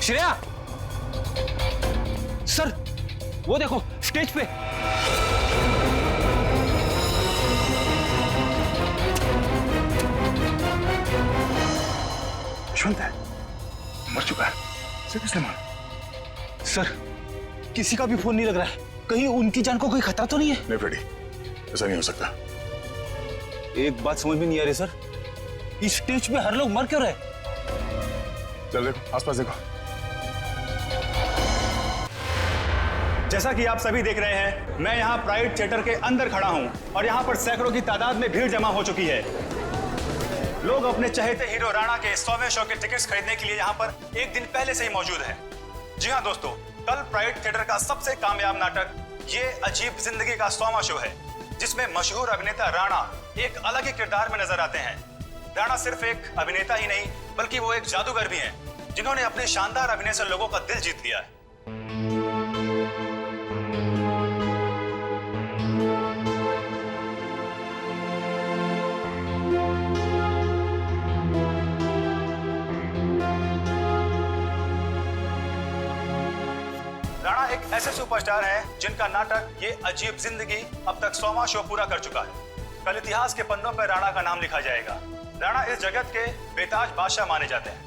Shreya sir, वो देखो stage पे। यशवंत है, मर चुका है। इसे किसने मारा? सर किसी का भी फोन नहीं लग रहा है, कहीं उनकी जान को कोई खतरा तो नहीं है? नहीं फ्रेडी, ऐसा नहीं हो सकता। एक बात समझ में नहीं आ रही सर, इस स्टेज पे हर लोग मर क्यों रहे? चल देखो, आसपास देखो। जैसा कि आप सभी देख रहे हैं, मैं यहाँ प्राइड थिएटर के अंदर खड़ा हूँ और यहाँ पर सैकड़ों की तादाद में भीड़ जमा हो चुकी है। लोग अपने चहेते हीरो राणा के 100वें शो के टिकट्स खरीदने के लिए यहाँ पर एक दिन पहले से ही मौजूद हैं। जी हाँ दोस्तों, कल प्राइड थिएटर का सबसे कामयाब नाटक ये अजीब जिंदगी का 100वां शो है, जिसमें मशहूर अभिनेता राणा एक अलग ही किरदार में नजर आते हैं। राणा सिर्फ एक अभिनेता ही नहीं, बल्कि वो एक जादूगर भी हैं, जिन्होंने अपने शानदार अभिनय से लोगों का दिल जीत लिया है। राणा एक ऐसे सुपरस्टार हैं जिनका नाटक ये अजीब जिंदगी अब तक 100वां शो पूरा कर चुका है। कल इतिहास के पन्नों पर राणा का नाम लिखा जाएगा। राणा इस जगत के बेताज बादशाह माने जाते हैं।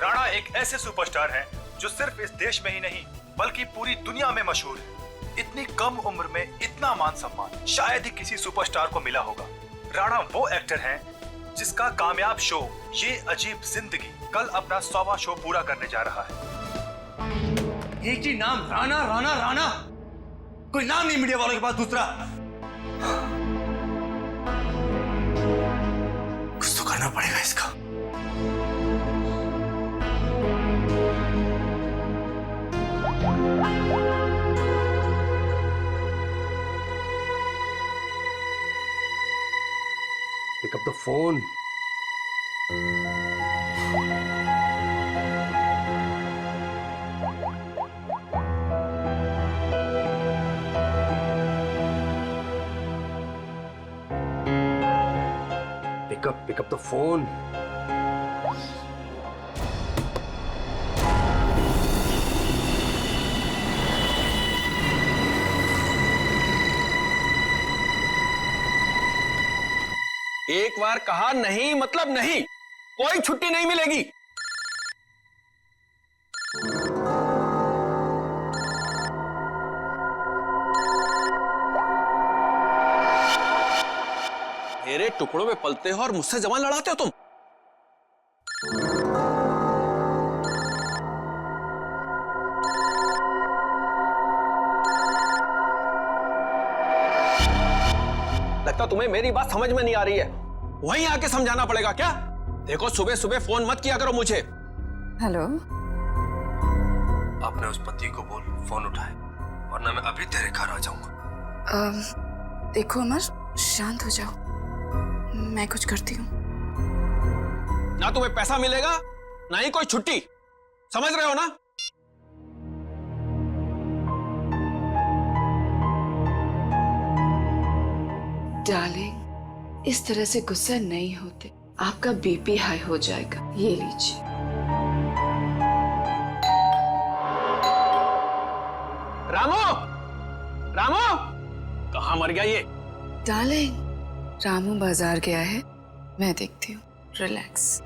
राणा एक ऐसे सुपरस्टार हैं जो सिर्फ इस देश में ही नहीं बल्कि पूरी दुनिया में मशहूर है। इतनी कम उम्र में इतना मान सम्मान शायद ही किसी सुपरस्टार को मिला होगा। राणा वो एक्टर हैं जिसका कामयाब शो ये अजीब जिंदगी कल अपना 100वां शो पूरा करने जा रहा है। एक ही नाम, राणा राणा राणा। कोई नाम नहीं मीडिया वालों के पास दूसरा। कुछ तो करना पड़ेगा इसका। Pick up the phone. Pick up the phone. एक बार कहा नहीं मतलब नहीं, कोई छुट्टी नहीं मिलेगी। मेरे टुकड़ों में पलते हो और मुझसे जबान लड़ाते हो तुम। लगता तुम्हें मेरी बात समझ में नहीं आ रही है, वहीं आके समझाना पड़ेगा क्या? देखो सुबह सुबह फोन मत किया करो मुझे। हेलो, अपने उस पति को बोल फोन उठाए, वरना मैं अभी तेरे घर आ जाऊंगा। देखो अमर, शांत हो जाओ, मैं कुछ करती हूँ। ना तुम्हें पैसा मिलेगा ना ही कोई छुट्टी, समझ रहे हो ना? डार्लिंग, इस तरह से गुस्सा नहीं होते, आपका बीपी हाई हो जाएगा। ये लीजिए। रामू, रामू, कहाँ मर गया ये? डार्लिंग, रामू बाजार गया है, मैं देखती हूँ। रिलैक्स।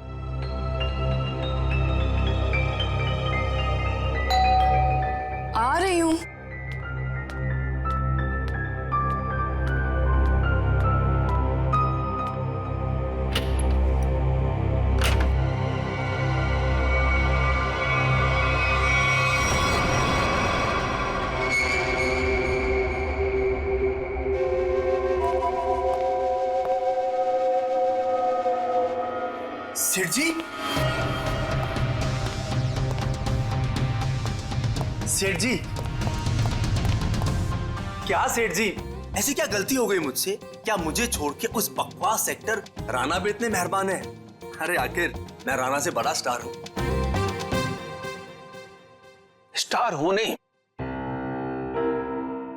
आ रही हूँ। सेठ जी, सेठ जी, क्या सेठ जी, ऐसी क्या गलती हो गई मुझसे? क्या मुझे छोड़ के उस बकवास एक्टर राणा पे इतने मेहरबान है? अरे आखिर मैं राणा से बड़ा स्टार हूं। स्टार हो नहीं,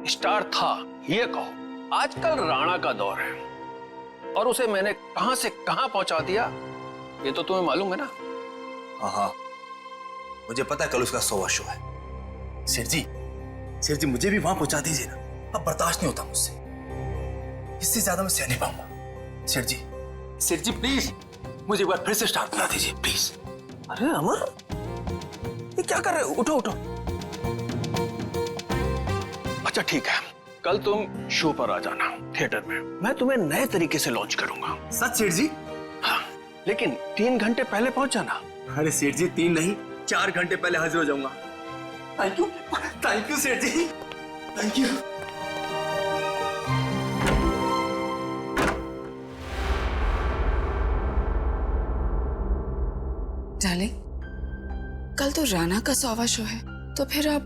स्टार था ये कहो। आजकल राणा का दौर है और उसे मैंने कहां से कहां पहुंचा दिया ये तो तुम्हें मालूम है ना? हाँ, मुझे पता है कल उसका 100वां शो है। सेठ जी मुझे भी वहां पहुंचा दीजिए ना, अब बर्दाश्त नहीं होता मुझसे, इससे ज्यादा मैं सह नहीं पाऊंगा। सेठ जी प्लीज मुझे एक बार फिर से स्टार बना दीजिए प्लीज। अरे अमर, ये क्या कर रहे हो? उठो उठो। अच्छा ठीक है, कल तुम शो पर आ जाना थिएटर में, मैं तुम्हें नए तरीके से लॉन्च करूंगा। सच सेठ जी? हाँ, लेकिन 3 घंटे पहले पहुंच जाना। अरे सेठ जी 3 नहीं 4 घंटे पहले हाजिर हो जाऊंगा। थैंक यू सेठ जी, थैंक यू। डार्लिंग, कल तो राणा का 100वां शो है, तो फिर आप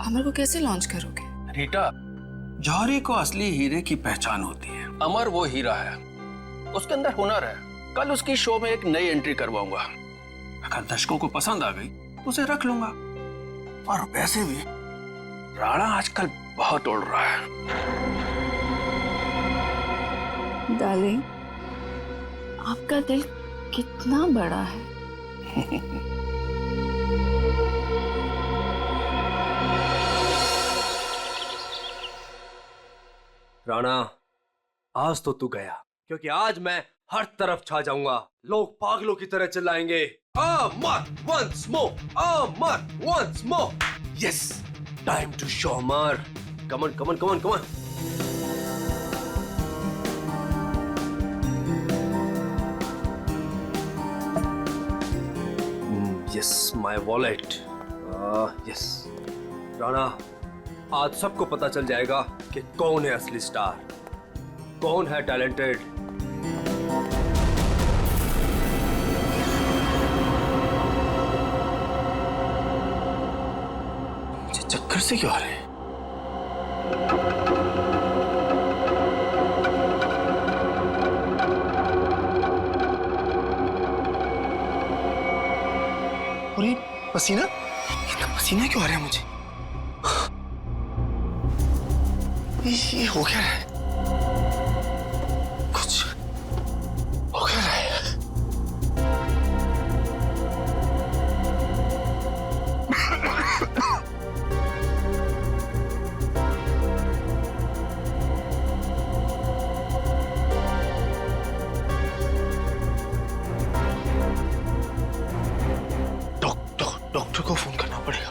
अमर को कैसे लॉन्च करोगे? रीटा, जौहरी को असली हीरे की पहचान होती है। अमर वो हीरा है, उसके अंदर हुनर है। कल उसकी शो में एक नई एंट्री करवाऊंगा, अगर दर्शकों को पसंद आ गई तो उसे रख लूंगा। और वैसे भी राणा आजकल बहुत उड़ रहा है। डार्लिंग, आपका दिल कितना बड़ा है। राणा, आज तो तू गया, क्योंकि आज मैं हर तरफ छा जाऊंगा। लोग पागलों की तरह चिल्लाएंगे, Amar once more, Amar once more. Yes, time to show Amar. Come on come on come on come on. Yes, my wallet. Yes Rana, आज सबको पता चल जाएगा कि कौन है असली स्टार, कौन है टैलेंटेड। मुझे चक्कर से क्यों आ रहे हैं? और ये पसीना, इतना पसीना क्यों आ रहा है मुझे? ये हो क्या रहा है? कुछ हो क्या रहा है? डॉक्टर को फोन करना पड़ेगा।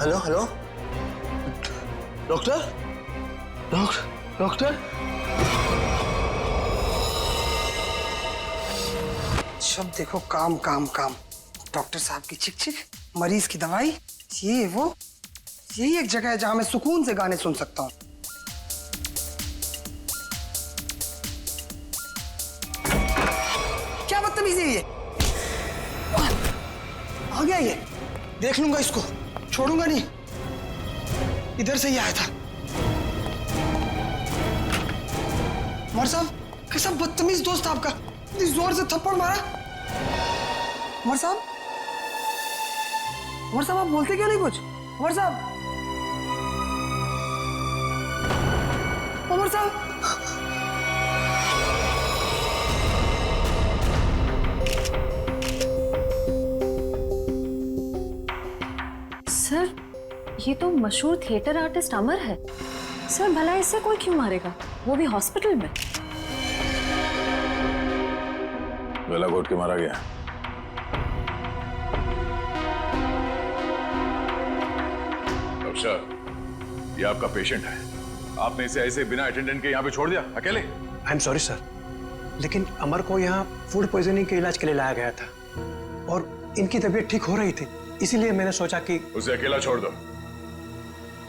Hello hello, doctor doctor. सब देखो काम काम काम। डॉक्टर साहब की चिक चिक, मरीज की दवाई, ये वो, यही एक जगह है जहां मैं सुकून से गाने सुन सकता हूँ। क्या बदतमीजी है ये? आ गया ये, देख लूंगा इसको, छोड़ूंगा नहीं। इधर से ही आया था। उमर साहब, कैसा बदतमीज दोस्त आपका, इतनी जोर से थप्पड़ मारा। उमर साहब, आप बोलते क्यों नहीं कुछ? उमर साहब, उमर साहब। सर, ये तो मशहूर थिएटर आर्टिस्ट अमर है। सर, भला इसे कोई क्यों मारेगा, वो भी हॉस्पिटल में? गला घोट के मारा गया। डॉक्टर साहब, ये आपका पेशेंट है, आपने इसे ऐसे बिना अटेंडेंट के यहाँ पे छोड़ दिया अकेले? आई एम सॉरी सर, लेकिन अमर को यहाँ फूड पॉइजनिंग के इलाज के लिए लाया गया था और इनकी तबीयत ठीक हो रही थी, इसीलिए मैंने सोचा कि उसे अकेला छोड़ दो।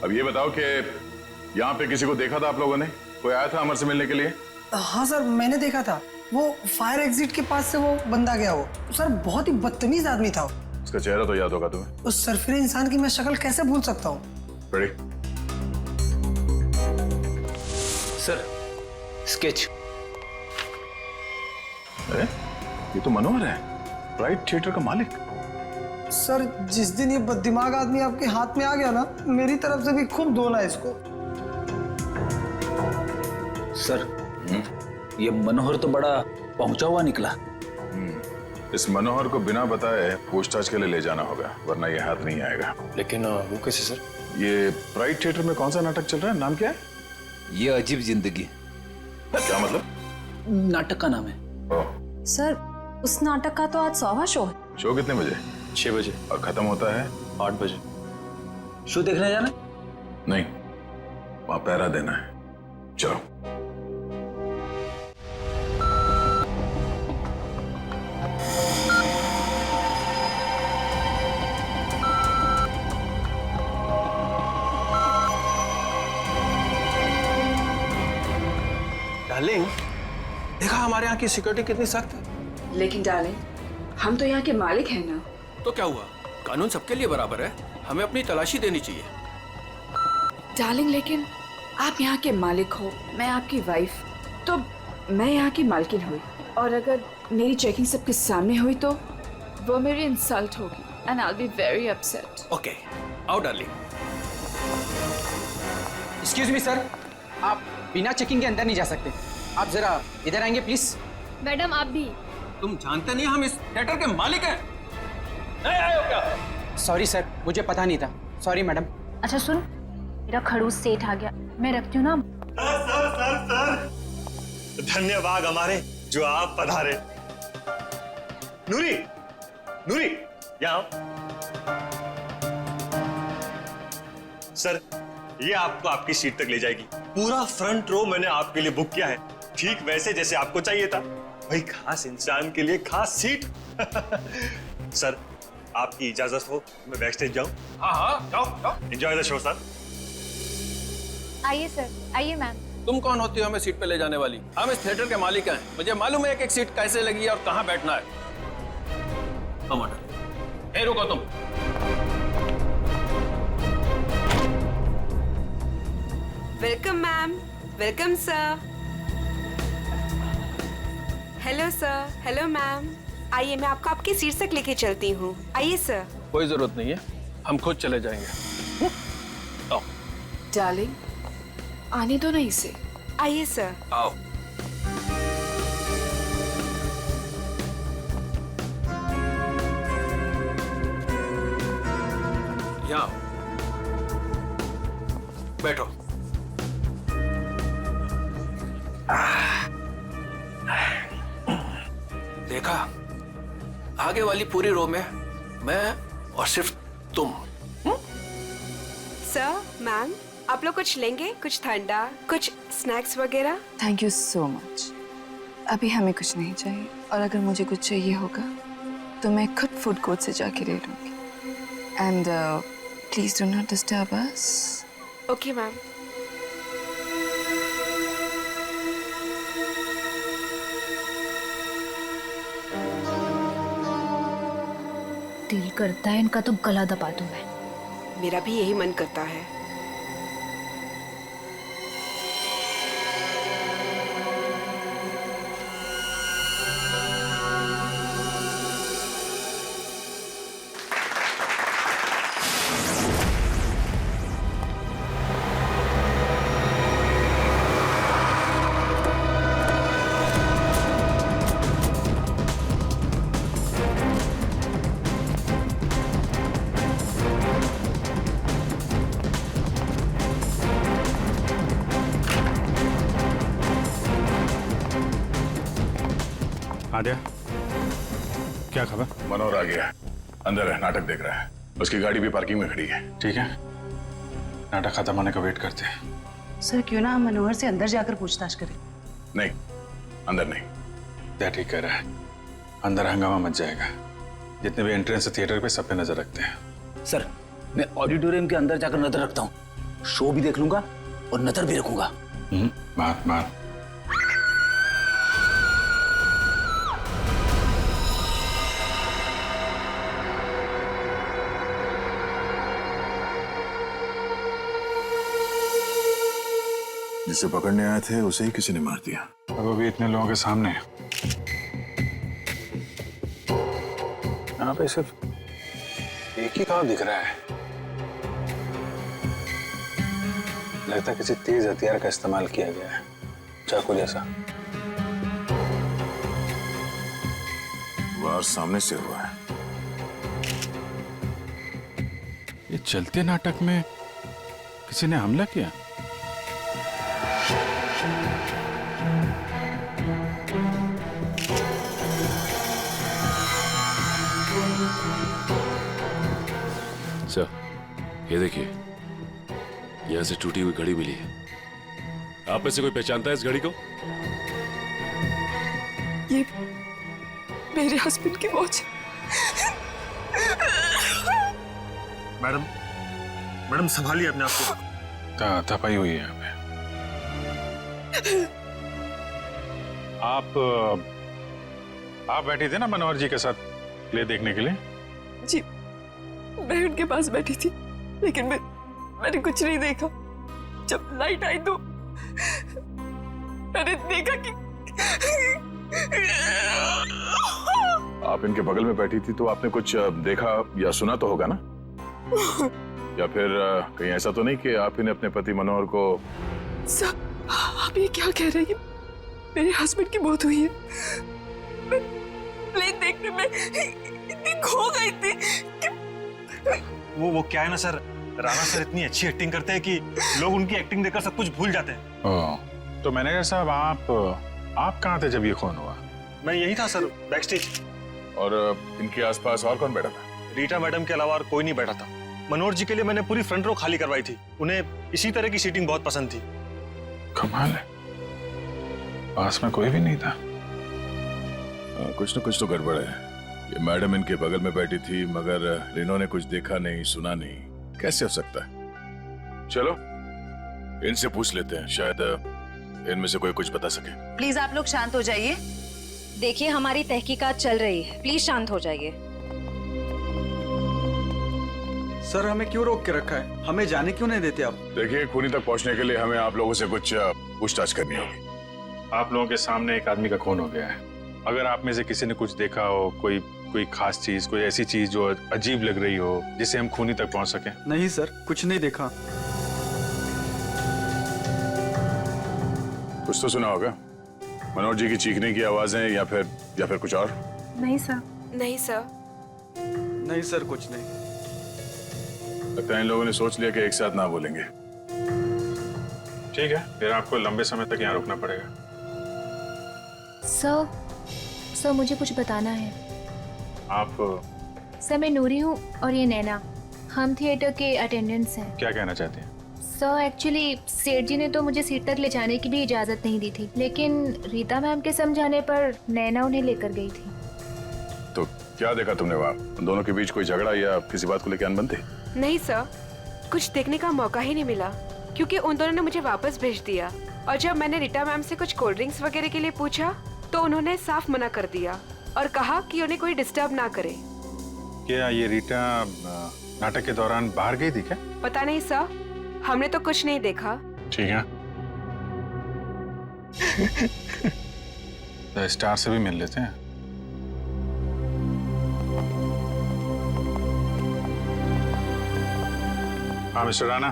अब ये बताओ कि यहाँ पे किसी को देखा था आप लोगों ने? कोई आया था अमर से मिलने के लिए? हाँ सर, मैंने देखा था। वो फायर एग्जिट के पास से वो बंदा गया। वो सर बहुत ही बदतमीज आदमी था। उसका चेहरा तो याद होगा तुम्हें? उस सरफिरे इंसान की मैं शक्ल कैसे भूल सकता हूँ? रेडी? Sir, sketch. अरे ये तो मनोहर है, प्राइड थिएटर का मालिक। सर, जिस दिन ये बददिमाग आदमी आपके हाथ में आ गया ना, मेरी तरफ से भी खूब धोना है इसको। सर, ये मनोहर तो बड़ा पहुंचा हुआ निकला। इस मनोहर को बिना बताए पूछताछ के लिए ले जाना होगा, वरना ये हाथ नहीं आएगा। लेकिन वो कैसे सर? ये प्राइड थिएटर में कौन सा नाटक चल रहा है, नाम क्या है? ये अजीब जिंदगी। क्या मतलब? नाटक का नाम है। ओह, सर उस नाटक का तो आज 100वां शो है। शो कितने बजे? 6 बजे। और खत्म होता है? 8 बजे। शो देखने जाना? नहीं, वहां पहरा देना है। चलो। डार्लिंग, देखा हमारे यहाँ की सिक्योरिटी कितनी सख्त है। लेकिन डार्लिंग, हम तो यहाँ के मालिक हैं ना। तो क्या हुआ, कानून सबके लिए बराबर है, हमें अपनी तलाशी देनी चाहिए। डार्लिंग, लेकिन आप यहाँ के मालिक हो, मैं आपकी वाइफ, तो मैं यहाँ की मालकिन हुई, और अगर मेरी चेकिंग सबके सामने हुई तो वो मेरी इंसल्ट होगी and I will be very upset. Okay, आओ डार्लिंग। एक्सक्यूज मी सर, आप बिना चेकिंग के अंदर नहीं जा सकते। आप जरा इधर आएंगे प्लीज। मैडम आप भी। तुम जानते नहीं हम इस थिएटर के मालिक हैं? नहीं आए हो क्या? सॉरी सर, मुझे पता नहीं था। Sorry madam. अच्छा सुन, मेरा खड़ूस सेठ आ गया, मैं रखती हूँ ना। सर धन्यवाद हमारे जो आप पधारे। नूरी, नूरी यहाँ आओ। सर ये आपको आपकी सीट तक ले जाएगी। पूरा फ्रंट रो मैंने आपके लिए बुक किया है, ठीक वैसे जैसे आपको चाहिए था। भाई खास इंसान के लिए खास सीट। सर आपकी इजाजत हो मैं बैक स्टेज जाऊं? हाँ, जाओ। Enjoy the show sir. आइए सर, आइए मैम। तुम कौन होती हो हमें सीट पे ले जाने वाली? हम इस थिएटर के मालिक हैं, मुझे मालूम है एक एक सीट कैसे लगी है और कहाँ बैठना है। ए रुको तुम। Welcome ma'am, welcome sir. Hello sir, hello ma'am. आइए मैं आपको आपकी सीट तक लेके चलती हूँ। आइए सर। कोई जरूरत नहीं है, हम खुद चले जाएंगे। आओ। डार्लिंग, आने दो ना इसे। आइए सर। आओ। यहाँ बैठो। देखा, आगे वाली पूरी रो में मैं और सिर्फ तुम। सर, मैम, आप लोग कुछ लेंगे? कुछ ठंडा, कुछ स्नैक्स वगैरह? Thank you so much. अभी हमें कुछ नहीं चाहिए, और अगर मुझे कुछ चाहिए होगा तो मैं खुद फूड कोर्ट से जाके ले लूंगी। And please do not disturb us. Okay ma'am. दिल करता है इनका तो गला दबा दूं मैं। मेरा भी यही मन करता है। आद्या, क्या खबर? मनोहर आ गया, अंदर है, नाटक देख रहा है। उसकी गाड़ी भी पार्किंग में खड़ी है। ठीक है, नाटक खत्म होने का वेट करते हैं। सर क्यों ना हम मनोहर से अंदर जाकर पूछताछ करें? नहीं, अंदर नहीं। क्या ठीक कह रहा है, अंदर हंगामा मच जाएगा। जितने भी एंट्रेंस थिएटर पे सब पे नजर रखते हैं। सर मैं ऑडिटोरियम के अंदर जाकर नजर रखता हूँ, शो भी देख लूंगा और नजर भी रखूंगा। मार। जिसे पकड़ने आए थे उसे ही किसी ने मार दिया। अब अभी इतने लोगों के सामने यहाँ पे सिर्फ एक ही काम दिख रहा है। लगता है किसी तेज हथियार का इस्तेमाल किया गया है, चाकू जैसा। वार सामने से हुआ है। ये चलते नाटक में किसी ने हमला किया। सर, ये देखिए, यहां से टूटी हुई घड़ी मिली है। आप में से कोई पहचानता है इस घड़ी को? ये मेरे हस्बैंड की वॉच। मैडम, मैडम संभालिए अपने आप को। तपाई हुई है यहाँ पे। आप बैठी थी ना मनोहर जी के साथ प्ले देखने के लिए? जी, मैं उनके पास बैठी थी, लेकिन मैंने कुछ नहीं देखा। जब लाइट आई तो मैंने देखा कि आप इनके बगल में बैठी थी तो आपने कुछ देखा या सुना तो होगा ना? या फिर कहीं ऐसा तो नहीं कि आप इन्हें अपने पति मनोहर को? सर, आप ये क्या कह रहे हैं? मेरे हस्बैंड की मौत हुई है। मैं प्ले देखने में इतनी खो गई थी कि वो क्या है ना सर, राणा सर इतनी अच्छी एक्टिंग करते हैं कि लोग उनकी एक्टिंग देखकर सब कुछ भूल जाते हैं। ओह, तो मैनेजर साहब, आप कहाँ थे जब ये खून हुआ? मैं यही था सर, बैकस्टेज। और इनके आसपास और कौन बैठा था? रीटा मैडम के अलावा और कोई नहीं बैठा था। मनोहर जी के लिए मैंने पूरी फ्रंट रो खाली करवाई थी। उन्हें इसी तरह की सीटिंग बहुत पसंद थी। कमाल है, पास में कोई भी नहीं था। कुछ न कुछ तो गड़बड़ है। ये मैडम इनके बगल में बैठी थी मगर इन्होंने कुछ देखा नहीं, सुना नहीं। कैसे हो सकता है? चलो इनसे पूछ लेते हैं, शायद इनमें से कोई कुछ बता सके। प्लीज आप लोग शांत हो जाइए। देखिए, हमारी तहकीकात चल रही है, प्लीज शांत हो जाइए। सर, हमें क्यों रोक के रखा है? हमें जाने क्यों नहीं देते आप? देखिए, खूनी तक पहुंचने के लिए हमें आप लोगों से कुछ पूछताछ करनी होगी। आप लोगों के सामने एक आदमी का खून हो गया है। अगर आप में से किसी ने कुछ देखा हो, कोई खास चीज, कोई ऐसी चीज जो अजीब लग रही हो, जिससे हम खूनी तक पहुंच सकें। नहीं सर, कुछ नहीं देखा। कुछ तो सुना होगा, मनोहर जी की चीखने की आवाजें या फिर कुछ और? नहीं सर। नहीं सर। नहीं सर, कुछ नहीं। लगता है इन लोगों ने सोच लिया कि एक साथ ना बोलेंगे। ठीक है, फिर आपको लंबे समय तक यहाँ रुकना पड़ेगा। सर, मुझे कुछ बताना है। आप? सर, मैं नूरी हूँ और ये नैना, हम थिएटर के अटेंडेंट्स हैं। क्या कहना चाहते हैं? सर, एक्चुअली सेठ जी ने तो मुझे सीट तक ले जाने की भी इजाजत नहीं दी थी, लेकिन रीता मैम के समझाने पर नैना उन्हें लेकर गई थी। तो क्या देखा तुमने वहाँ? दोनों के बीच कोई झगड़ा या किसी बात को लेकर अनबन थी? नहीं सर, कुछ देखने का मौका ही नहीं मिला, क्योंकि उन दोनों ने मुझे वापस भेज दिया। और जब मैंने रीटा मैम से कुछ कोल्ड ड्रिंक्स वगैरह के लिए पूछा तो उन्होंने साफ मना कर दिया और कहा कि उन्हें कोई डिस्टर्ब ना करे। क्या ये रीटा नाटक के दौरान बाहर गई थी क्या? पता नहीं सर, हमने तो कुछ नहीं देखा। ठीक है, तो स्टार से भी मिल लेते हैं। हाँ मिस्टर राणा,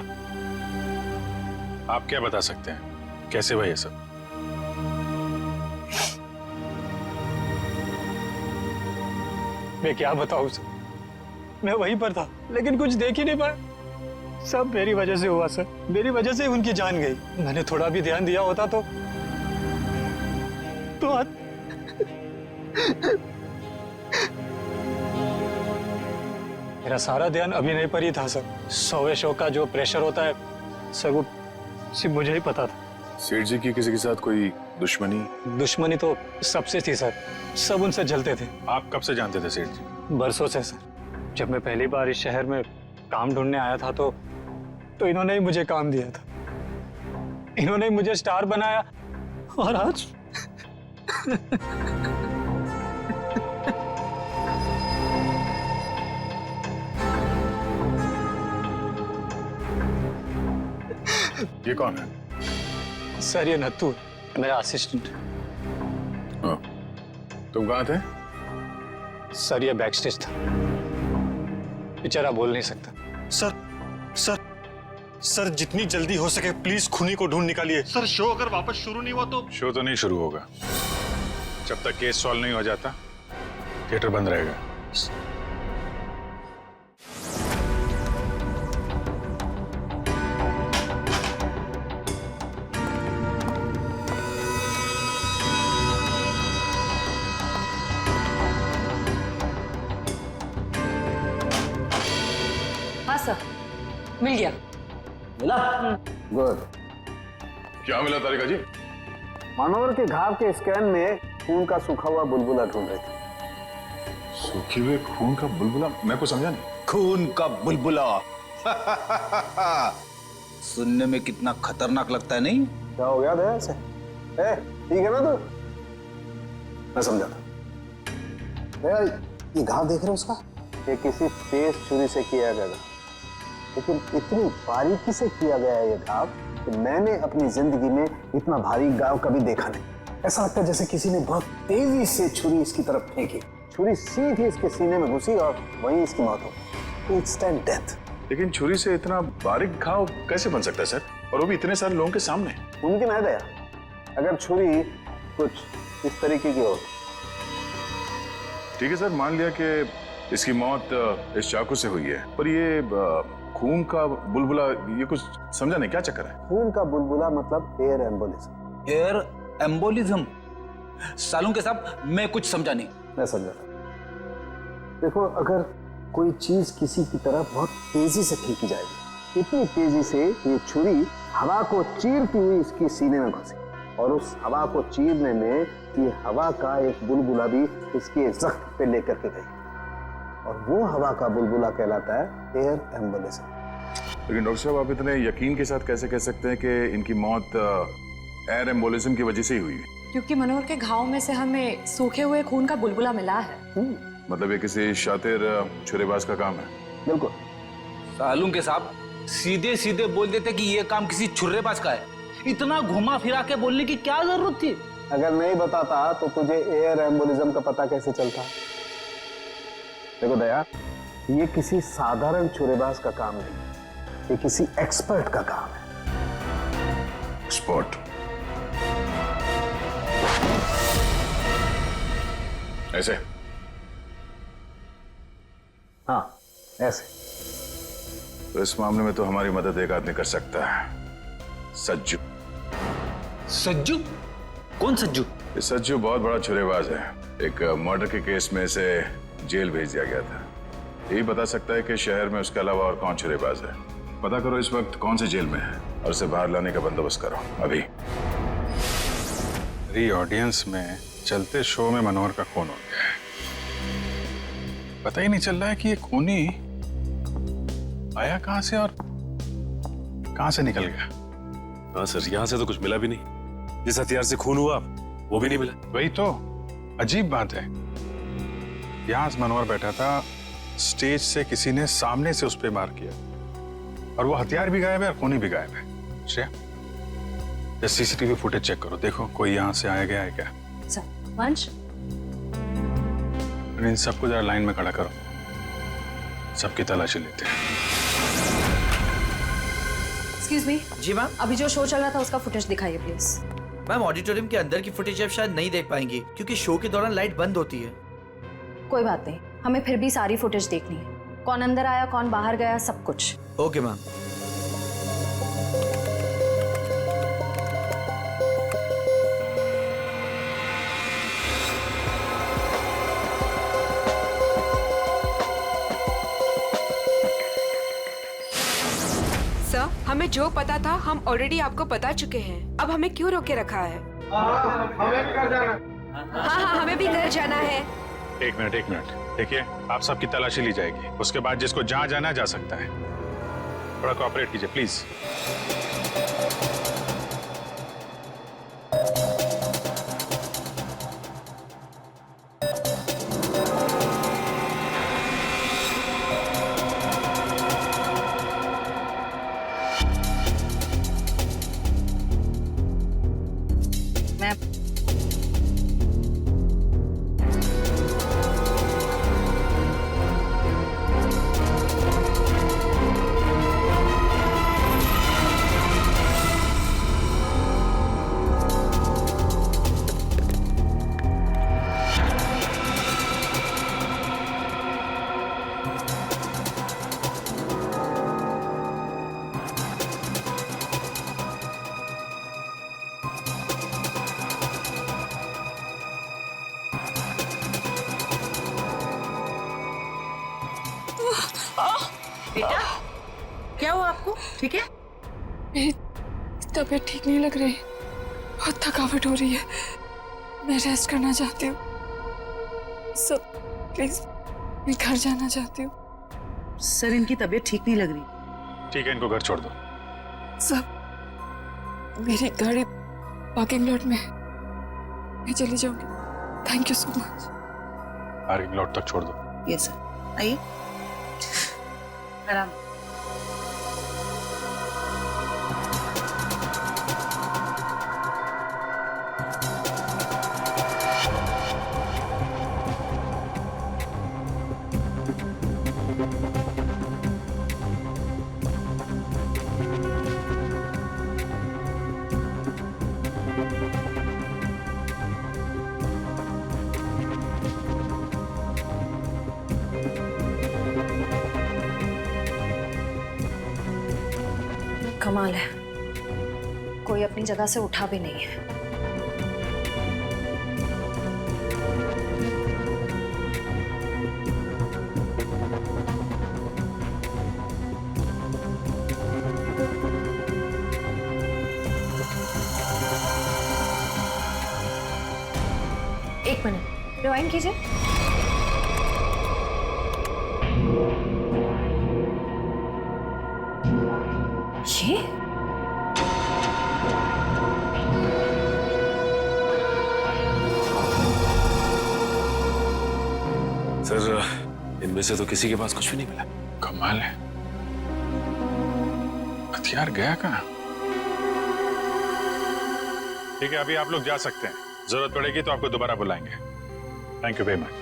आप क्या बता सकते हैं, कैसे हुआ ये सब? मैं क्या बताऊं सर, मैं वहीं पर था लेकिन कुछ देख ही नहीं पाया। सब मेरी वजह से हुआ सर, मेरी वजह से उनकी जान गई। मैंने थोड़ा भी ध्यान दिया होता तो मेरा सारा ध्यान अभिनय पर ही था सर। 100वें शो का जो प्रेशर होता है सर, वो सिर्फ मुझे ही पता था। सेठ जी की किसी के साथ कोई दुश्मनी? दुश्मनी तो सबसे थी सर, सब उनसे जलते थे। आप कब से जानते थे सेठ जी? बरसों से सर। जब मैं पहली बार इस शहर में काम ढूंढने आया था तो इन्होंने ही मुझे काम दिया था, इन्होंने ही मुझे स्टार बनाया। और आज ये कौन है? सर, ये नत्थू मेरा असिस्टेंट। तुम कहाँ थे? सर, ये बैकस्टेज था, बेचारा बोल नहीं सकता। सर, जितनी जल्दी हो सके प्लीज खूनी को ढूंढ निकालिए। सर, शो अगर वापस शुरू नहीं हुआ तो? शो तो नहीं शुरू होगा जब तक केस सॉल्व नहीं हो जाता। थिएटर बंद रहेगा। हाँ सर, मिल गया। मिला? गुड। क्या मिला तारिका जी? मनोहर के घाव के स्कैन में खून का सूखा हुआ बुलबुला ढूंढ रहे थे। सूखे हुए खून का बुलबुला? मैं को समझा नहीं। खून का बुलबुला। सुनने में कितना खतरनाक लगता है, नहीं? क्या हो गया दया से? ठीक है ना तू? मैं समझा था। दया, ये घाव देख रहे हो उसका? ये किसी तेज छुरी से किया गया, लेकिन इतनी बारीकी से किया गया है ये घाव कि मैंने अपनी जिंदगी में इतना भारी घाव कभी देखा नहीं। ऐसा लगता है जैसे किसी ने बहुत तेजी से छुरी इसकी तरफ फेंकी, छुरी सीधी इसके सीने में घुसी और वहीं इसकी मौत हो गई। Instant death. लेकिन छुरी से इतना बारीक घाव कैसे बन सकता है सर, और वो भी इतने सारे लोगों के सामने? मुमकिन है दया, अगर छुरी कुछ इस तरीके की हो। ठीक है सर, मान लिया कि इसकी मौत इस चाकू से हुई है, पर ये खून का बुलबुला, ये कुछ समझा नहीं, क्या चक्कर है? खून का बुलबुला मतलब एयर एम्बोलिज्म। Air embolism? सालूं के साहब, मैं कुछ समझा नहीं। मैं समझा। देखो, अगर कोई चीज किसी की तरफ बहुत तेजी से फेंकी जाएगी, इतनी तेजी से ये छुरी हवा को चीरती हुई इसकी सीने में घुसी, और उस हवा को चीरने में ये हवा का एक बुलबुला भी इसके जख्म पे लेकर के गई, और वो हवा का बुलबुला कहलाता है एयर एम्बोलिज्म। लेकिन डॉक्टर साहब, आप इतने यकीन के साथ कैसे कह सकते हैं कि इनकी मौत एयर एम्बोलिज्म की वजह से ही हुई है? क्योंकि मनोहर के घाव में से हमें सूखे हुए खून का बुलबुला मिला है। मतलब ये किसी शातिर छुरेबाज का काम है? बिल्कुल। सालूं के साहब सीधे सीधे बोल देते कि ये काम किसी छुर्रेबाज का है। इतना घुमा फिरा के बोलने की क्या जरूरत थी? अगर नहीं बताता तो तुझे एयर एम्बोलिज्म का पता कैसे चलता? देखो दया, ये किसी साधारण छुरेबाज का काम नहीं, ये किसी एक्सपर्ट का काम है। एक्सपर्ट? ऐसे? हाँ, ऐसे। तो इस मामले में तो हमारी मदद एक आदमी कर सकता है, सज्जू। सज्जू? कौन सज्जू? ये सज्जू बहुत बड़ा छुरेबाज है। एक मर्डर के केस में इसे जेल भेज दिया गया था। यही बता सकता है कि शहर में उसके अलावा और कौन छुरेबाज है। पता करो इस वक्त कौन से जेल में है और उसे बाहर लाने का बंदोबस्त करो अभी। मेरी ऑडियंस में चलते शो में मनोहर का खून हो गया है। पता ही नहीं चल रहा है कि ये खूनी आया कहां से और कहां से निकल गया। हाँ सर, यहाँ से तो कुछ मिला भी नहीं। जिस हथियार से खून हुआ वो भी नहीं मिला। वही तो अजीब बात है। यहां मनोहर बैठा था, स्टेज से किसी ने सामने से उस पर वार किया, और वो हथियार भी गायब है और खूनी भी गायब है। श्रेया, सीसीटीवी फुटेज चेक करो, देखो कोई यहां से आया गया है क्या। सर, वंश, इन सबको जरा लाइन में खड़ा करो, सबकी तलाशी लेते हैं। Excuse me. जी मैम। अभी जो शो चल रहा था उसका फुटेज दिखाइए प्लीज। मैम, ऑडिटोरियम के अंदर की फुटेज आप शायद नहीं देख पाएंगे क्योंकि शो के दौरान लाइट बंद होती है। कोई बात नहीं, हमें फिर भी सारी फुटेज देखनी है। कौन अंदर आया, कौन बाहर गया, सब कुछ। Okay ma'am. सर, हमें जो पता था हम ऑलरेडी आपको बता चुके हैं। अब हमें क्यों रोके रखा है? हमें भी घर जाना। हाँ, हमें भी घर जाना है। एक मिनट देखिए, आप सबकी तलाशी ली जाएगी, उसके बाद जिसको जहां जाना जा सकता है। थोड़ा कोऑपरेट कीजिए प्लीज। क्या हुआ आपको? ठीक है? मेरी तबीयत ठीक नहीं लग रही, बहुत थकावट हो रही है, मैं रेस्ट करना चाहती हूँ। सब प्लीज, मैं घर जाना चाहती हूँ। सर, इनकी तबीयत ठीक नहीं लग रही। ठीक है, इनको घर छोड़ दो। सब, मेरी गाड़ी पार्किंग लॉट में है, मैं चली जाऊंगी। Thank you so much. Parking lot तक छोड़ दो। यस सर, आइए आराम। कमाल है, कोई अपनी जगह से उठा भी नहीं है। एक मिनट, रिवाइंड कीजिए। ये सर, इनमें से तो किसी के पास कुछ भी नहीं मिला। कमाल है, हथियार गया कहाँ? ठीक है, अभी आप लोग जा सकते हैं। जरूरत पड़ेगी तो आपको दोबारा बुलाएंगे। Thank you very much.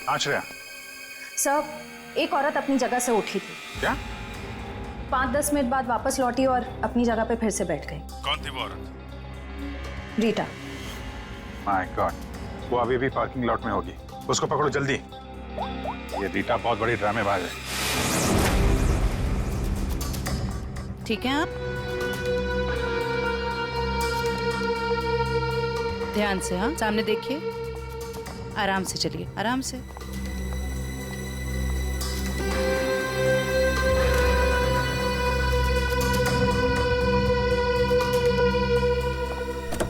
Ashraya. Sir, एक औरत अपनी जगह से उठी थी। क्या? 5-10 मिनट बाद वापस लौटी और अपनी जगह पे फिर से बैठ गई। कौन थी वो औरत? रीटा। माय गॉड, वो अभी भी पार्किंग लॉट में होगी। उसको पकड़ो जल्दी। ये रीटा बहुत बड़ी ड्रामेबाज है। ठीक है, आप ध्यान से, हाँ, सामने देखिए, आराम से चलिए, आराम से।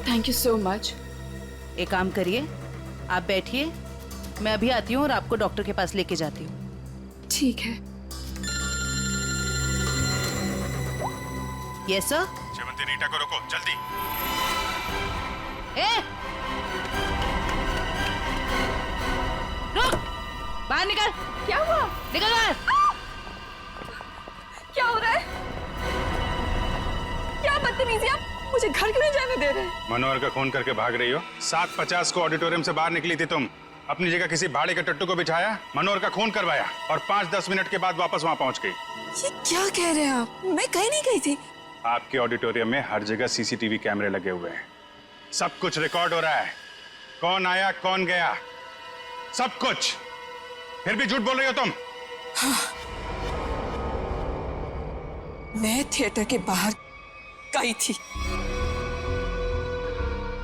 Thank you so much. एक काम करिए, आप बैठिए, मैं अभी आती हूँ और आपको डॉक्टर के पास लेके जाती हूँ। ठीक है। Yes sir. शेवंती, रीटा को रोको जल्दी। रुक, बाहर निकल। क्या हुआ? निकल बाहर। क्या हो रहा है? क्या बदतमीजी, आप मुझे घर क्यों नहीं जाने दे रहे? मनोहर का खून करके भाग रही हो। 7:50 को ऑडिटोरियम से बाहर निकली थी तुम। अपनी जगह किसी भाड़े के टट्टू को बिठाया, मनोहर का खून करवाया और 5-10 मिनट के बाद वापस वहां पहुंच गई। ये क्या कह रहे हैं आप? मैं कहीं नहीं गई थी। आपके ऑडिटोरियम में हर जगह सीसीटीवी कैमरे लगे हुए हैं। सब कुछ रिकॉर्ड हो रहा है। कौन आया, कौन गया, सब कुछ। फिर भी झूठ बोल रही हो तुम। हाँ। मैं थिएटर के बाहर गई थी।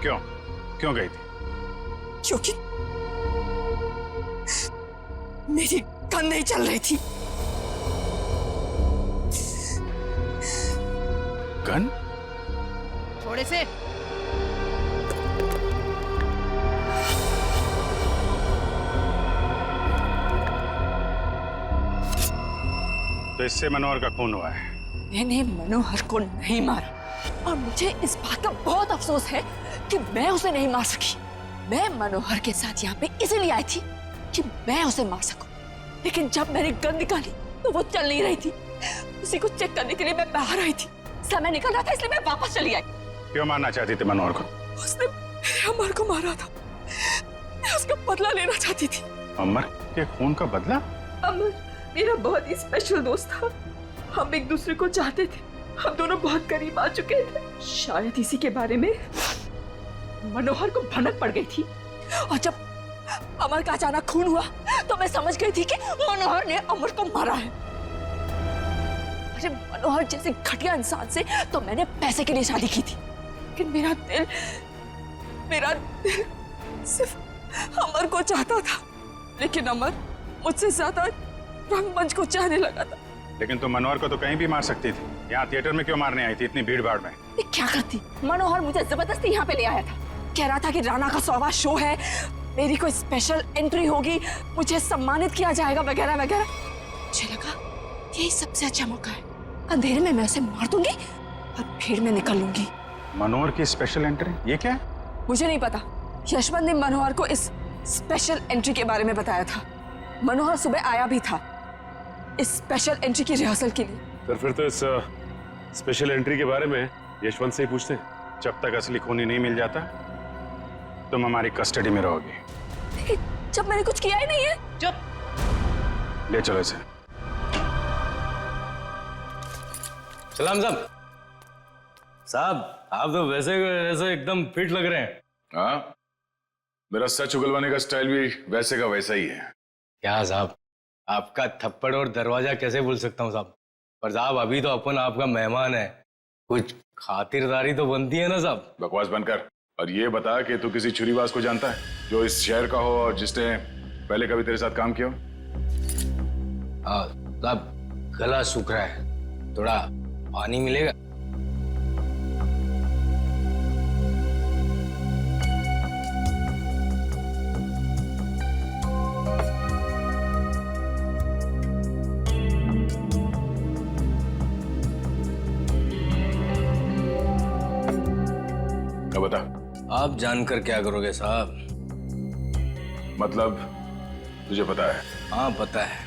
क्यों गई थी? क्योंकि मेरी गन नहीं चल रही थी। गन? थोड़े से। तो इससे मनोहर का खून हुआ है। मैंने मनोहर को नहीं मारा और मुझे इस बात का बहुत अफसोस है कि मैं उसे नहीं मार सकी। मैं मनोहर के साथ यहाँ पे इसलिए आई थी कि मैं उसे मार सकूं, लेकिन जब मैंने गन निकाली तो वो चल नहीं रही थी। उसी को चेक करने के लिए मैं बाहर आई थी। समय निकल रहा था इसलिए मैं वापस चली आई। क्यों मारना चाहती थी मनोहर को? उसने मेरे अमर को मारा था, मैं उसका बदला लेना चाहती थी। अमर के खून का बदला? अमर मेरा बहुत ही स्पेशल दोस्त था। हम एक दूसरे को चाहते थे, हम दोनों बहुत करीब आ चुके थे। शायद इसी के बारे में मनोहर को भनक पड़ गई थी और जब अमर का अचानक खून हुआ तो मैं समझ गई थी कि मनोहर ने अमर को मारा है। अरे मनोहर जैसे घटिया इंसान से तो मैंने पैसे के लिए शादी की थी, लेकिन मेरा दिल सिर्फ अमर को चाहता था। लेकिन अमर मुझसे ज्यादा रंगमंच को चाहने लगा था। लेकिन तुम मनोहर को तो कहीं भी मार सकती थी, यहाँ थिएटर में क्यों मारने आई थी इतनी भीड़ भाड़ में? ये क्या करती? मनोहर मुझे जबरदस्ती यहाँ पे ले आया था, कह रहा था कि राणा का 100वां शो है, मेरी कोई स्पेशल एंट्री होगी, मुझे सम्मानित किया जाएगा वगैरह वगैरह। मुझे लगा यही सबसे अच्छा मौका है, अंधेरे में मैं उसे मार दूंगी और भीड़ में निकल लूंगी। मनोहर की स्पेशल एंट्री, ये क्या है? मुझे नहीं पता, यशवंत ने मनोहर को इस स्पेशल एंट्री के बारे में बताया था। मनोहर सुबह आया भी था इस स्पेशल एंट्री की रिहर्सल के लिए। सर फिर तो इस स्पेशल एंट्री के बारे में यशवंत से ही पूछते हैं। जब तक असली खूनी नहीं मिल जाता तुम हमारी कस्टडी में रहोगी। जब मैंने कुछ किया ही नहीं है। चुप। ले चलो इसे। सलाम साहब। साहब आप तो वैसे वैसे एकदम फिट लग रहे हैं। हाँ, मेरा सच उगलवाने का स्टाइल भी वैसे का वैसा ही है। क्या साहब, आपका थप्पड़ और दरवाजा कैसे भूल सकता हूँ साहब। पर साहब अभी तो अपन आपका मेहमान है, कुछ खातिरदारी तो बनती है ना साहब। बकवास बंद कर और ये बता कि तू किसी छुरीबाज को जानता है जो इस शहर का हो और जिसने पहले कभी तेरे साथ काम किया हो? हाँ साहब, गला सूख रहा है, थोड़ा पानी मिलेगा? बता। आप जानकर क्या करोगे साहब? मतलब तुझे पता है? हाँ पता है,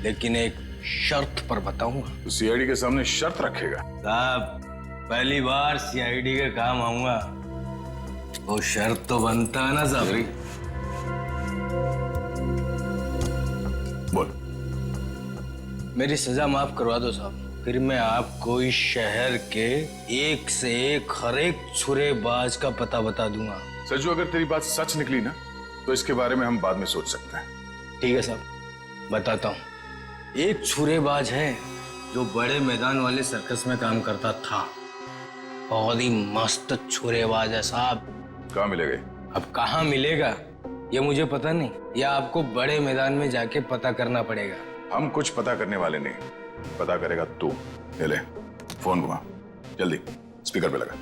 लेकिन एक शर्त पर बताऊंगा। तो सीआईडी के सामने शर्त रखेगा? साहब पहली बार सीआईडी के काम आऊंगा, वो शर्त तो बनता है ना साहब। बोल। मेरी सजा माफ करवा दो साहब, फिर मैं आपको इस शहर के एक से एक हर एक छुरेबाज का पता बता दूंगा। सज्जू, अगर तेरी बात सच निकली ना तो इसके बारे में हम बाद में सोच सकते हैं। ठीक है साहब, बताता हूँ। एक छुरेबाज है जो बड़े मैदान वाले सर्कस में काम करता था, बहुत ही मस्त छुरेबाज है साहब। कहाँ मिलेगा? अब कहाँ मिलेगा ये मुझे पता नहीं, या आपको बड़े मैदान में जाके पता करना पड़ेगा। हम कुछ पता करने वाले नहीं, पता करेगा तू। ले फोन घुमा, जल्दी स्पीकर पे लगा।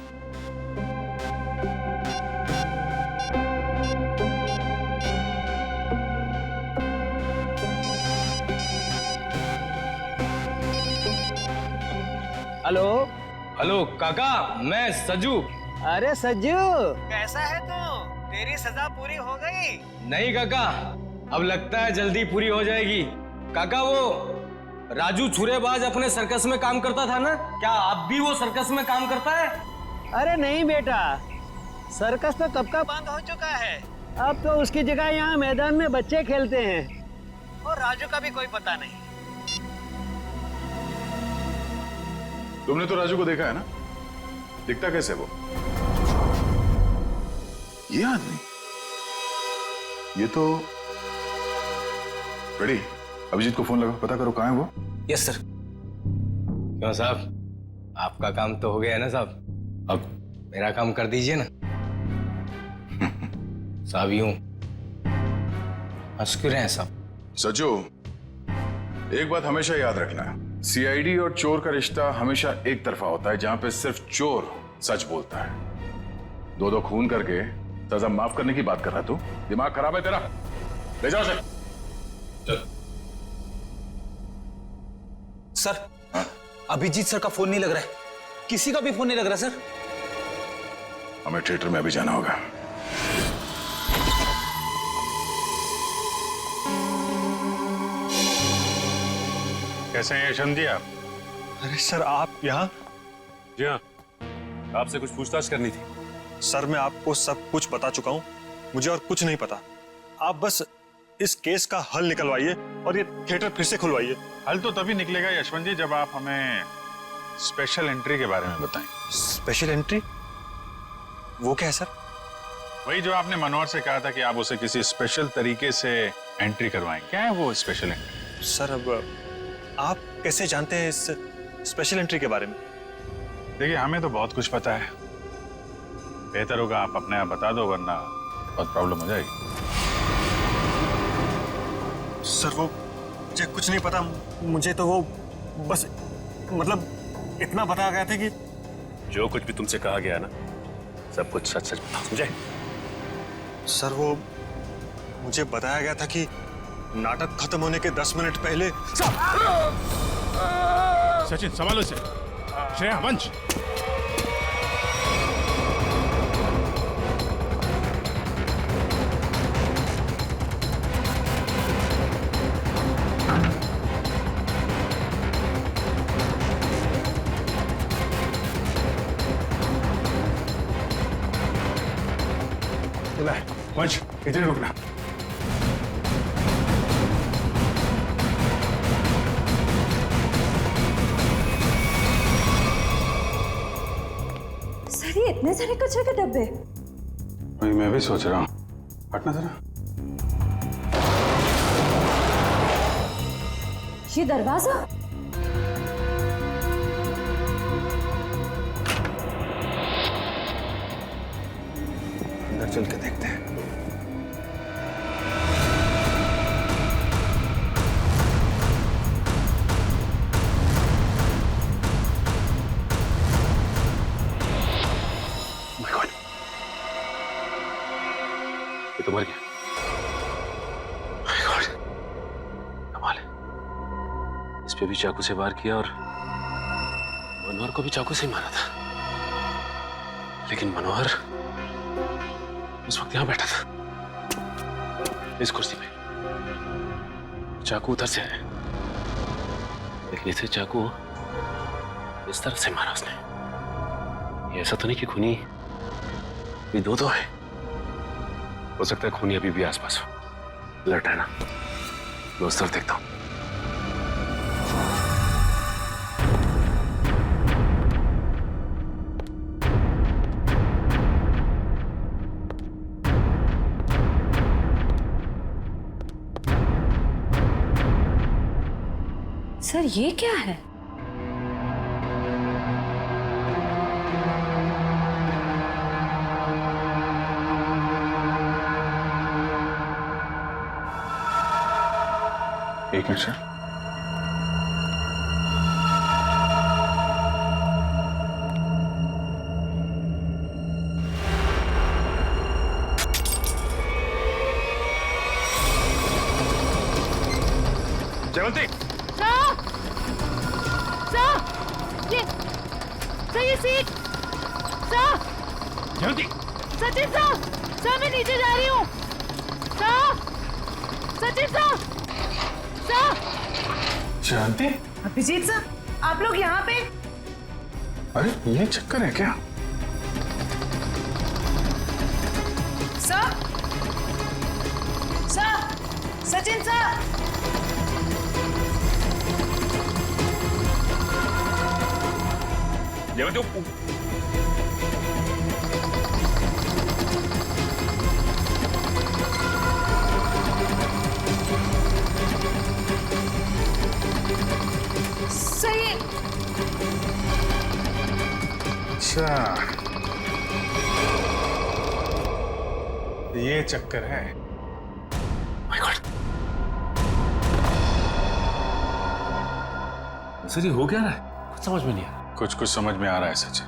हेलो। हेलो काका, मैं सज्जू। अरे सज्जू, कैसा है तू? तेरी सजा पूरी हो गई? नहीं काका, अब लगता है जल्दी पूरी हो जाएगी। काका वो राजू छुरेबाज अपने सर्कस में काम करता था ना, क्या अब भी वो सर्कस में काम करता है? अरे नहीं बेटा, सर्कस तो कब का बंद हो चुका है। अब तो उसकी जगह यहाँ मैदान में बच्चे खेलते हैं, और राजू का भी कोई पता नहीं। तुमने तो राजू को देखा है ना, दिखता कैसे वो? ये आदमी, ये तो रेडी। अभिजीत को फोन लगा, पता करो कहाँ है वो। Yes sir. क्यों साहब, आपका काम तो हो गया है ना साहब, अब मेरा काम कर दीजिए ना। साहब यूं हंस क्यों रहे हैं साहब? सज्जू, एक बात हमेशा याद रखना है, सीआईडी और चोर का रिश्ता हमेशा एक तरफा होता है, जहां पे सिर्फ चोर सच बोलता है। दो खून करके सजा माफ करने की बात कर रहा है तू? दिमाग खराब है तेरा? ले जाओ सर। चल। सर, अभिजीत सर का फोन नहीं लग रहा है, किसी का भी फोन नहीं लग रहा सर। हमें थिएटर में अभी जाना होगा। कैसे हैं यशवंत जी आप? अरे सर, आप यहाँ? जी हाँ, आपसे कुछ पूछताछ करनी थी। सर, मैं आपको सब कुछ बता चुका हूँ, मुझे और कुछ नहीं पता। आप बस इस केस का हल निकलवाइए और ये थिएटर फिर से खुलवाइए। हल तो तभी निकलेगा यशवंत जी जब आप हमें स्पेशल एंट्री के बारे में बताएं। Special entry? वो क्या है सर? वही जो आपने मनोहर से कहा था कि आप उसे किसी स्पेशल तरीके से एंट्री करवाएं, क्या है वो स्पेशल एंट्री? सर, अब आप कैसे जानते हैं इस स्पेशल एंट्री के बारे में? देखिए, हमें तो बहुत कुछ पता है, बेहतर होगा आप अपने आप बता दो, वरना बहुत प्रॉब्लम हो जाएगी। सर वो मुझे कुछ नहीं पता, मुझे तो वो बस मतलब इतना बताया गया था कि जो कुछ भी तुमसे कहा गया ना, सब कुछ सच सच बताओ मुझे। सर वो मुझे बताया गया था कि नाटक खत्म होने के 10 मिनट पहले सचिन संभालो से। श्रेया, वंश। वंश, इधर रुकना। सर ये इतने सारे कचरे के डब्बे। वही मैं भी सोच रहा हूँ। हटना जरा। ये दरवाजा। अंदर चल के देखते हैं। ये तो मर गया। कमाल है, इस पे भी चाकू से वार किया और मनोहर को भी चाकू से ही मारा था, लेकिन मनोहर उस वक्त यहां बैठा था इस कुर्सी पे। चाकू उधर से आया, लेकिन इसे चाकू इस तरफ से मारा उसने। ये ऐसा तो नहीं कि खूनी ये दो है। हो सकता है खूनी अभी भी आसपास हो। लट है ना, मैं उस तरफ देखता हूं। सर ये क्या है? एक मिनट सर। जयवंती, ये seat sir. Jaywanti, Sachin sir मैं नीचे जा रही हूँ सर। सचिन सर। शांति, अभिजीत सर, आप लोग यहाँ पे? अरे ये चक्कर है क्या? Sir, Sachin sir. जयवंती, सही। अच्छा, ये चक्कर है। सर ये हो क्या रहा है? कुछ समझ में नहीं आ रहा। कुछ समझ में आ रहा है सचिन।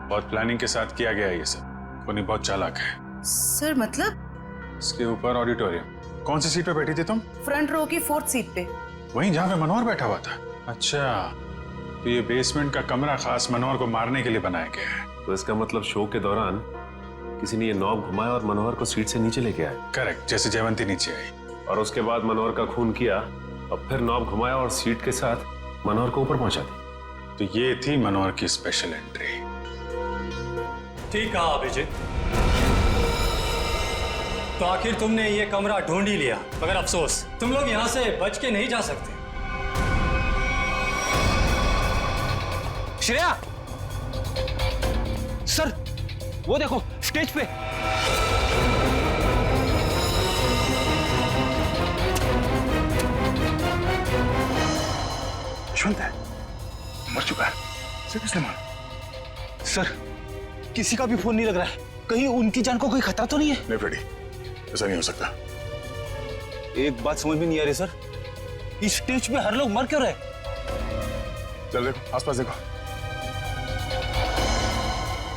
बहुत प्लानिंग के साथ किया गया है ये सब। खूनी बहुत चालाक है। सर मतलब? इसके ऊपर ऑडिटोरियम। कौन सी सीट पे बैठी थी तुम? फ्रंट रो की 4th सीट पे। वहीं जहाँ पे मनोहर बैठा हुआ था। अच्छा, तो ये बेसमेंट का कमरा खास मनोहर को मारने के लिए बनाया गया है। तो इसका मतलब शो के दौरान किसी ने ये नॉब घुमाया और मनोहर को सीट से नीचे लेके आया। करेक्ट, जैसे जयवंती नीचे आई और उसके बाद मनोहर का खून किया और फिर नॉब घुमाया और सीट के साथ मनोहर को ऊपर पहुंचा दी। तो ये थी मनोहर की स्पेशल एंट्री। ठीक कहा अभिजीत। तो आखिर तुमने ये कमरा ढूंढ ही लिया, मगर अफसोस तुम लोग यहाँ से बच के नहीं जा सकते। श्रेया सर, वो देखो स्टेज पे। यशवंत है, मर चुका है। सर किसने मारा? सर किसी का भी फोन नहीं लग रहा है। कहीं उनकी जान को कोई खतरा तो नहीं है? नहीं फ्रेडी, ऐसा नहीं हो सकता। एक बात समझ में नहीं आ रही सर, इस स्टेज पे हर लोग मर क्यों रहे? चल देखो आसपास देखो,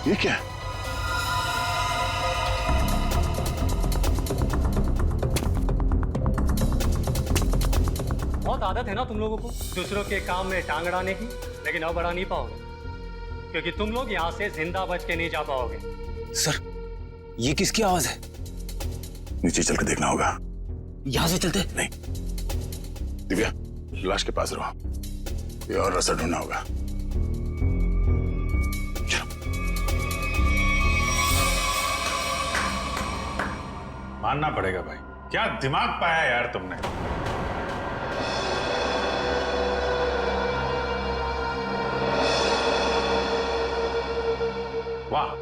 ये क्या है? बहुत आदत है ना तुम लोगों को दूसरों के काम में टांग अड़ाने की, लेकिन अब अड़ा नहीं पाओगे क्योंकि तुम लोग यहाँ से जिंदा बच के नहीं जा पाओगे। सर ये किसकी आवाज है? नीचे चल के देखना होगा। यहाँ से चलते? नहीं, दिव्या लाश के पास रहो, ये और रास्ता ढूंढना होगा। मानना पड़ेगा भाई, क्या दिमाग पाया यार तुमने। वाह,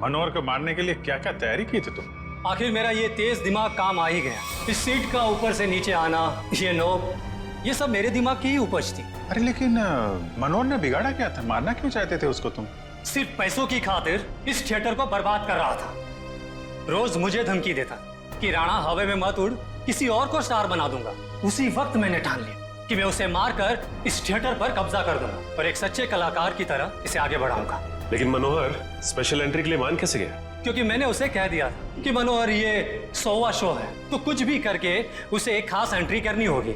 मनोहर को मारने के लिए क्या क्या तैयारी की थी तुम? आखिर मेरा ये तेज दिमाग काम आ ही गया। इस सीट का ऊपर से नीचे आना, ये नोक, ये सब मेरे दिमाग की ही उपज थी। अरे लेकिन मनोहर ने बिगाड़ा क्या था? मारना क्यों चाहते थे उसको तुम? सिर्फ पैसों की खातिर इस थिएटर को बर्बाद कर रहा था। रोज मुझे धमकी देता कि राणा हवा में मत उड़, किसी और को स्टार बना दूंगा। उसी वक्त मैंने ठान लिया कि मैं उसे मारकर इस थिएटर पर कब्जा कर दूंगा और एक सच्चे कलाकार की तरह इसे आगे बढ़ाऊंगा। लेकिन मनोहर स्पेशल एंट्री के लिए मान कैसे गया? क्योंकि मैंने उसे कह दिया था कि मनोहर ये 100वां शो है, तो कुछ भी करके उसे एक खास एंट्री करनी होगी।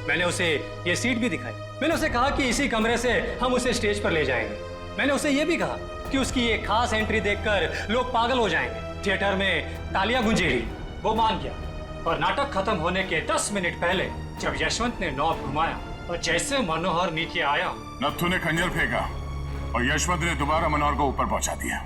मैंने उसे ये सीट भी दिखाई। मैंने उसे कहा कि इसी कमरे से हम उसे स्टेज पर ले जाएंगे। मैंने उसे ये भी कहा कि उसकी एक खास एंट्री देखकर लोग पागल हो जाएंगे, थिएटर में तालियां गूंजेगी। वो मान गया और नाटक खत्म होने के 10 मिनट पहले जब यशवंत ने नॉब घुमाया और जैसे मनोहर नीचे आया, नत्थु ने खंजर फेंका और यशवंत ने दोबारा मनोहर को ऊपर पहुंचा दिया।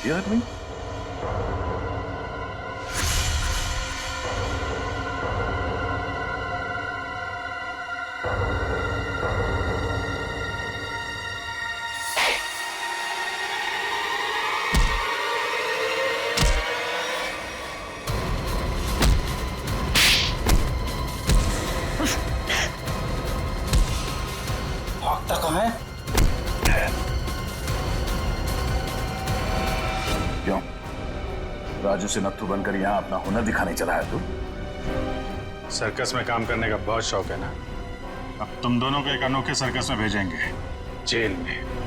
ये आदमी भागता कहाँ है? क्यों राजू से नत्थु बनकर यहाँ अपना हुनर दिखाने चला है तू? सर्कस में काम करने का बहुत शौक है ना? अब तुम दोनों को एक अनोखे सर्कस में भेजेंगे, जेल में।